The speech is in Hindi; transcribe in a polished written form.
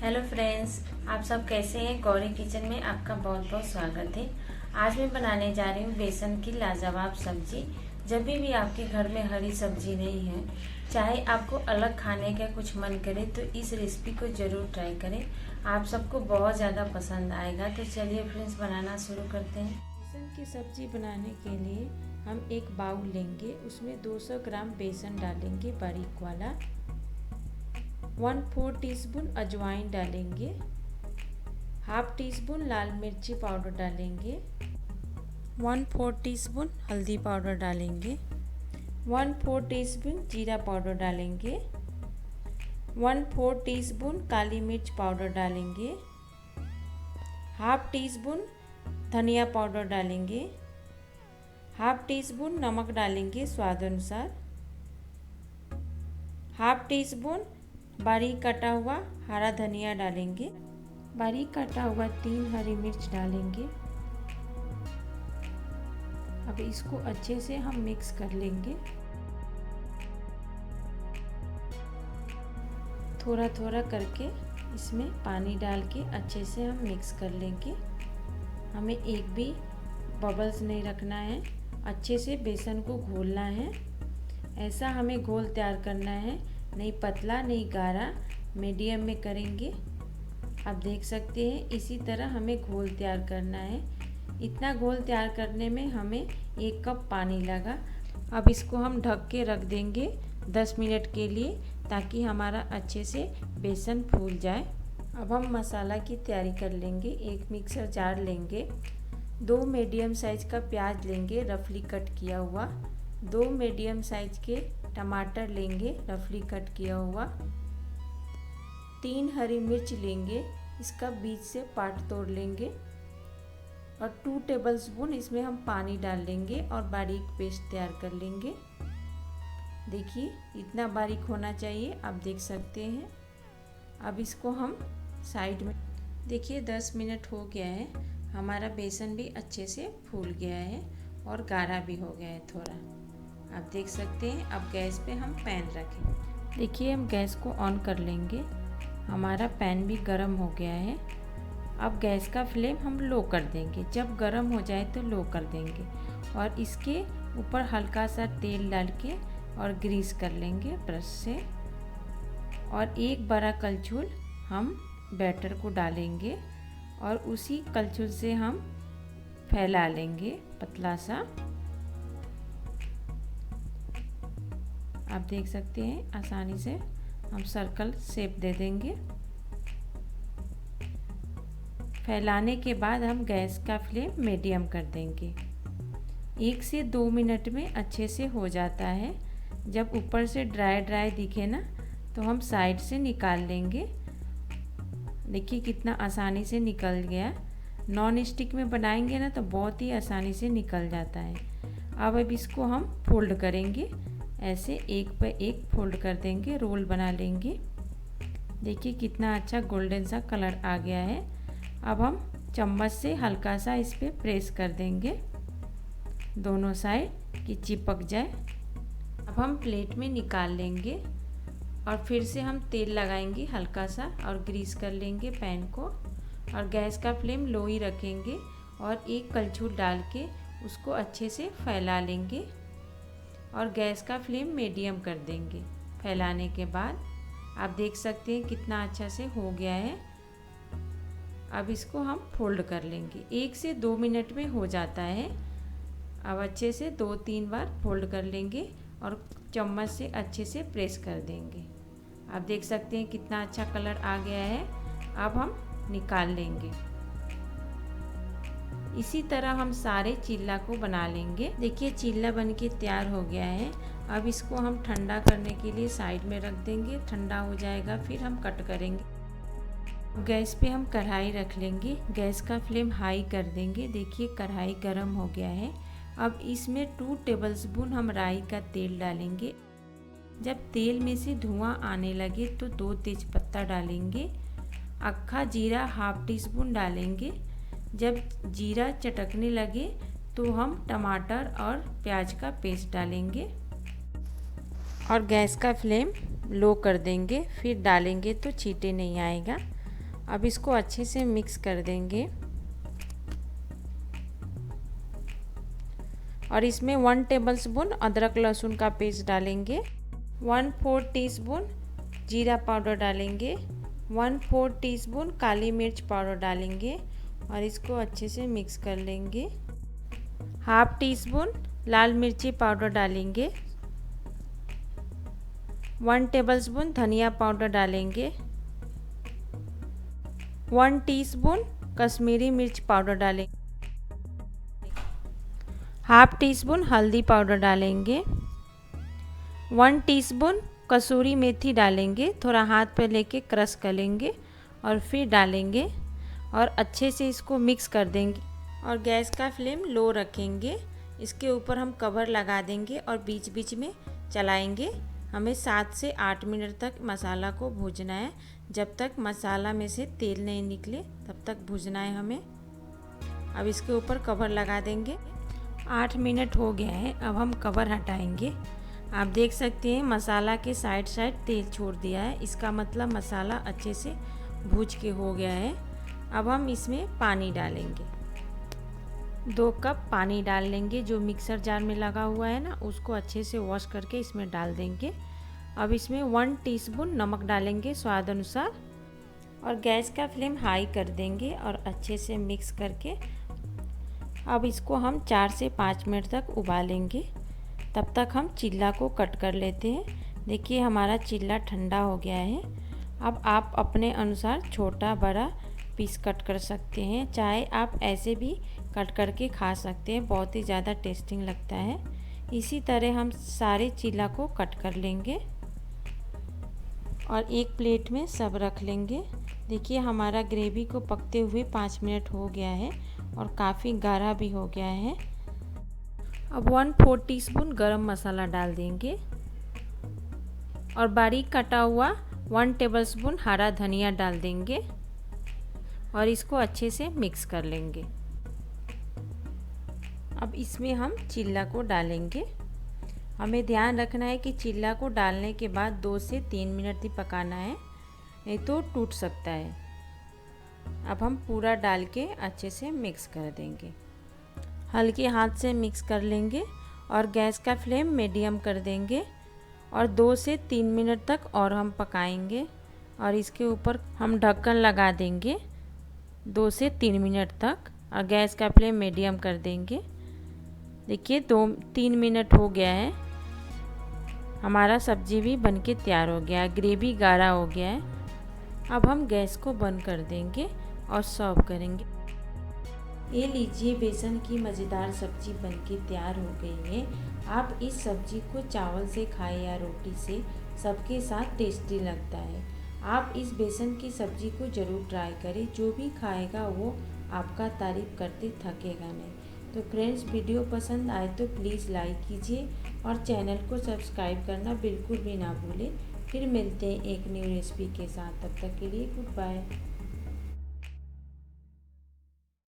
हेलो फ्रेंड्स, आप सब कैसे हैं। गौरी किचन में आपका बहुत बहुत स्वागत है। आज मैं बनाने जा रही हूँ बेसन की लाजवाब सब्जी। जब भी आपके घर में हरी सब्जी नहीं है, चाहे आपको अलग खाने का कुछ मन करे, तो इस रेसिपी को ज़रूर ट्राई करें। आप सबको बहुत ज़्यादा पसंद आएगा। तो चलिए फ्रेंड्स, बनाना शुरू करते हैं। बेसन की सब्जी बनाने के लिए हम एक बाउल लेंगे, उसमें 200 ग्राम बेसन डालेंगे बारीक वाला। 1/4 टीस्पून अजवाइन डालेंगे। हाफ टी स्पून लाल मिर्ची पाउडर डालेंगे। 1/4 टीस्पून हल्दी पाउडर डालेंगे। 1/4 टीस्पून जीरा पाउडर डालेंगे। 1/4 टीस्पून काली मिर्च पाउडर डालेंगे। हाफ टी स्पून धनिया पाउडर डालेंगे। हाफ टी स्पून नमक डालेंगे स्वाद अनुसार। हाफ टी स्पून बारीक कटा हुआ हरा धनिया डालेंगे। बारीक कटा हुआ 3 हरी मिर्च डालेंगे। अब इसको अच्छे से हम मिक्स कर लेंगे। थोड़ा थोड़ा करके इसमें पानी डाल के अच्छे से हम मिक्स कर लेंगे। हमें एक भी बबल्स नहीं रखना है, अच्छे से बेसन को घोलना है। ऐसा हमें घोल तैयार करना है, नहीं पतला नहीं गाढ़ा, मीडियम में करेंगे। आप देख सकते हैं इसी तरह हमें घोल तैयार करना है। इतना घोल तैयार करने में हमें 1 कप पानी लगा। अब इसको हम ढक के रख देंगे 10 मिनट के लिए, ताकि हमारा अच्छे से बेसन फूल जाए। अब हम मसाला की तैयारी कर लेंगे। एक मिक्सर जार लेंगे। 2 मीडियम साइज का प्याज लेंगे रफली कट किया हुआ। 2 मीडियम साइज के टमाटर लेंगे रफली कट किया हुआ। 3 हरी मिर्च लेंगे, इसका बीच से पार्ट तोड़ लेंगे। और 2 टेबलस्पून इसमें हम पानी डाल लेंगे और बारीक पेस्ट तैयार कर लेंगे। देखिए इतना बारीक होना चाहिए, आप देख सकते हैं। अब इसको हम साइड में देखिए 10 मिनट हो गया है। हमारा बेसन भी अच्छे से फूल गया है और गाढ़ा भी हो गया है थोड़ा, आप देख सकते हैं। अब गैस पे हम पैन रखें। देखिए हम गैस को ऑन कर लेंगे। हमारा पैन भी गर्म हो गया है। अब गैस का फ्लेम हम लो कर देंगे। जब गर्म हो जाए तो लो कर देंगे और इसके ऊपर हल्का सा तेल डाल के और ग्रीस कर लेंगे ब्रश से। और एक बड़ा कलछुल हम बैटर को डालेंगे और उसी कलछुल से हम फैला लेंगे पतला सा। आप देख सकते हैं आसानी से हम सर्कल शेप दे देंगे। फैलाने के बाद हम गैस का फ्लेम मीडियम कर देंगे। 1 से 2 मिनट में अच्छे से हो जाता है। जब ऊपर से ड्राई ड्राई दिखे ना, तो हम साइड से निकाल लेंगे। देखिए कितना आसानी से निकल गया। नॉन स्टिक में बनाएंगे ना तो बहुत ही आसानी से निकल जाता है। अब इसको हम फोल्ड करेंगे, ऐसे एक पे एक फोल्ड कर देंगे, रोल बना लेंगे। देखिए कितना अच्छा गोल्डन सा कलर आ गया है। अब हम चम्मच से हल्का सा इस पर प्रेस कर देंगे दोनों साइड कि चिपक जाए। अब हम प्लेट में निकाल लेंगे और फिर से हम तेल लगाएंगे हल्का सा और ग्रीस कर लेंगे पैन को। और गैस का फ्लेम लो ही रखेंगे और एक कलछुल डाल के उसको अच्छे से फैला लेंगे और गैस का फ्लेम मीडियम कर देंगे। फैलाने के बाद आप देख सकते हैं कितना अच्छा से हो गया है। अब इसको हम फोल्ड कर लेंगे। 1 से 2 मिनट में हो जाता है। अब अच्छे से 2-3 बार फोल्ड कर लेंगे और चम्मच से अच्छे से प्रेस कर देंगे। आप देख सकते हैं कितना अच्छा कलर आ गया है। अब हम निकाल लेंगे। इसी तरह हम सारे चिल्ला को बना लेंगे। देखिए चिल्ला बनके तैयार हो गया है। अब इसको हम ठंडा करने के लिए साइड में रख देंगे। ठंडा हो जाएगा फिर हम कट करेंगे। गैस पे हम कढ़ाई रख लेंगे। गैस का फ्लेम हाई कर देंगे। देखिए कढ़ाई गर्म हो गया है। अब इसमें 2 टेबलस्पून हम राई का तेल डालेंगे। जब तेल में से धुआं आने लगे तो 2 तेज़पत्ता डालेंगे। अक्खा जीरा हाफ टी स्पून डालेंगे। जब जीरा चटकने लगे तो हम टमाटर और प्याज का पेस्ट डालेंगे और गैस का फ्लेम लो कर देंगे। फिर डालेंगे तो छींटे नहीं आएगा। अब इसको अच्छे से मिक्स कर देंगे और इसमें 1 टेबलस्पून अदरक लहसुन का पेस्ट डालेंगे, 1/4 टीस्पून जीरा पाउडर डालेंगे, 1/4 टीस्पून काली मिर्च पाउडर डालेंगे और इसको अच्छे से मिक्स कर लेंगे। 1/2 टीस्पून लाल मिर्ची पाउडर डालेंगे, 1 टेबलस्पून धनिया पाउडर डालेंगे, 1 टीस्पून कश्मीरी मिर्च पाउडर डालेंगे, 1/2 टीस्पून हल्दी पाउडर डालेंगे, 1 टीस्पून कसूरी मेथी डालेंगे। थोड़ा हाथ पे लेके क्रश कर लेंगे और फिर डालेंगे और अच्छे से इसको मिक्स कर देंगे और गैस का फ्लेम लो रखेंगे। इसके ऊपर हम कवर लगा देंगे और बीच बीच में चलाएंगे। हमें 7 से 8 मिनट तक मसाला को भूनना है। जब तक मसाला में से तेल नहीं निकले तब तक भूनना है हमें। अब इसके ऊपर कवर लगा देंगे। 8 मिनट हो गया है, अब हम कवर हटाएंगे। आप देख सकते हैं मसाला के साइड तेल छोड़ दिया है, इसका मतलब मसाला अच्छे से भूज के हो गया है। अब हम इसमें पानी डालेंगे, 2 कप पानी डाल लेंगे। जो मिक्सर जार में लगा हुआ है ना, उसको अच्छे से वॉश करके इसमें डाल देंगे। अब इसमें 1 टीस्पून नमक डालेंगे स्वाद अनुसार और गैस का फ्लेम हाई कर देंगे और अच्छे से मिक्स करके अब इसको हम 4 से 5 मिनट तक उबालेंगे। तब तक हम चिल्ला को कट कर लेते हैं। देखिए हमारा चिल्ला ठंडा हो गया है। अब आप अपने अनुसार छोटा बड़ा पीस कट कर सकते हैं, चाहे आप ऐसे भी कट करके खा सकते हैं, बहुत ही ज़्यादा टेस्टिंग लगता है। इसी तरह हम सारे चिल्ला को कट कर लेंगे और एक प्लेट में सब रख लेंगे। देखिए हमारा ग्रेवी को पकते हुए 5 मिनट हो गया है और काफ़ी गाढ़ा भी हो गया है। अब 1/4 टीस्पून गरम मसाला डाल देंगे और बारीक कटा हुआ 1 टेबलस्पून हरा धनिया डाल देंगे और इसको अच्छे से मिक्स कर लेंगे। अब इसमें हम चिल्ला को डालेंगे। हमें ध्यान रखना है कि चिल्ला को डालने के बाद 2 से 3 मिनट ही पकाना है, नहीं तो टूट सकता है। अब हम पूरा डाल के अच्छे से मिक्स कर देंगे। हल्के हाथ से मिक्स कर लेंगे और गैस का फ्लेम मीडियम कर देंगे और 2 से 3 मिनट तक और हम पकाएंगे और इसके ऊपर हम ढक्कन लगा देंगे 2 से 3 मिनट तक और गैस का फ्लेम मीडियम कर देंगे। देखिए 2-3 मिनट हो गया है, हमारा सब्जी भी बनके तैयार हो गया है, ग्रेवी गाढ़ा हो गया है। अब हम गैस को बंद कर देंगे और सर्व करेंगे। ये लीजिए बेसन की मज़ेदार सब्जी बनके तैयार हो गई है। आप इस सब्जी को चावल से खाएं या रोटी से, सबके साथ टेस्टी लगता है। आप इस बेसन की सब्जी को ज़रूर ट्राई करें, जो भी खाएगा वो आपका तारीफ़ करते थकेगा नहीं। तो फ्रेंड्स, वीडियो पसंद आए तो प्लीज़ लाइक कीजिए और चैनल को सब्सक्राइब करना बिल्कुल भी ना भूलें। फिर मिलते हैं एक न्यू रेसिपी के साथ, तब तक के लिए गुड बाय।